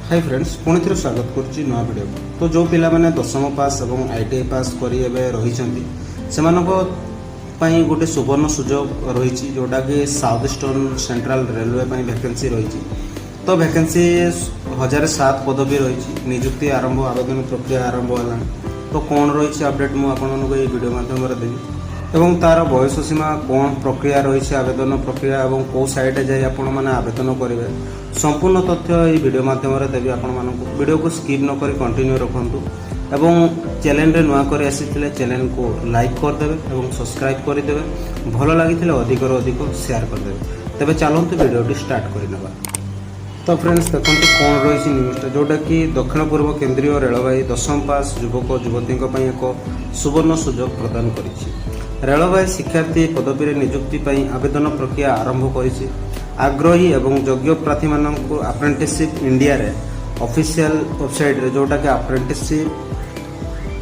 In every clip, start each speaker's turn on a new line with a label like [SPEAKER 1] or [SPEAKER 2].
[SPEAKER 1] Hi friends पुणी थे स्वागत करुच्ची नुआ वीडियो तो जो पिला माने दशम पास और आईटीआई पास करी रही गोटे सुवर्ण सुजोग रही जोटा कि south eastern central railway vacancy रही तो वैकेंसी 1007 पदवी रही निजुक्ति आरंभ आवेदन प्रक्रिया आरंभ है तो कौन रही अपडेट मुझे वीडियो माध्यम देवी एवं तार बयस सीमा कौन प्रक्रिया रही आवेदन प्रक्रिया और कौ साइट जाए आपण मैंने आवेदन करेंगे संपूर्ण तथ्य ये वीडियो माध्यम देवी आपण वीडियो को स्किप न करी कंटिन्यू रखु एवं चैनल रे नुआ कर आसी चैनल को लाइक करदे और सब्सक्राइब करदे भल लगी अधिक अधिक शेयर करदे तेज चलते वीडियो स्टार्ट करना। तो फ्रेंड्स देखो कौन रही न्यूज़टा जोटा कि दक्षिण पूर्व केंद्रीय रेलवे दशम पास युवक युवती एक सुवर्ण सुजोग प्रदान करिछि। रेलवे शिक्षार्थी पदवी निजुक्ति आवेदन प्रक्रिया आरंभ करिछि। आग्रही एवं योग्य प्रार्थी मानक अप्रेंटिसशिप इंडिया रे ऑफिशियल वेबसाइट रे जोटा कि अप्रेंटिसशिप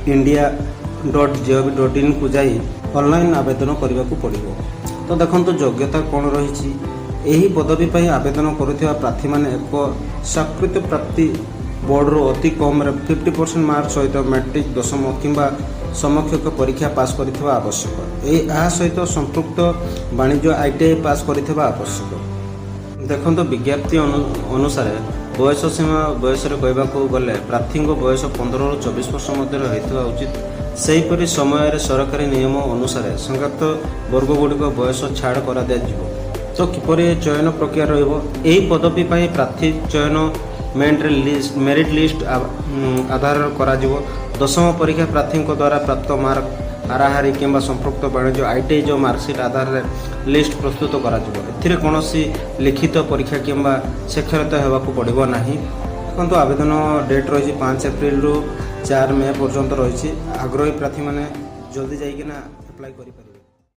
[SPEAKER 1] india.gov.in को जाई ऑनलाइन आवेदन करने को पड़ो। तो देखो योग्यता कौन रही यही पदवी आवेदन करुवा प्रार्थी मैंने एक स्वीकृत प्राप्ति बोर्ड रो अति कम 50% मार्क सहित मैट्रिक दशम किंबा समकक्ष परीक्षा पास करथिबा आवश्यक यह सहित संपृक्त वाणिज्य आईटीआई पास करथिबा आवश्यक। देखो विज्ञप्ति अनुसार बयस सीमा बयस कहवाक गले प्रार्थी बयस 15 ରୁ 24 वर्ष मध्य होता उचित सेहीपरि समय सरकारी नियम अनुसार संगत वर्ग गुड़िक बयस छाड़ कर दिया। तो किपरि चयन प्रक्रिया रही पदवी प्रार्थी चयन मेरिट लिस्ट आधार करा दशम परीक्षा प्रार्थी द्वारा प्राप्त मार्क हाराहारी किंबा संपृक्त वाणिज्य आईटीआई जो मार्कशीट आधार लिस्ट प्रस्तुत करा कौन लिखित परीक्षा किंबा साक्षरता होगाक पड़ो ना। देखो आवेदन डेट रही 5 एप्रिल रु 4 मे पर्यंत रही आग्रही प्रार्थी मैंने जल्दी जाइए अप्लाई कर।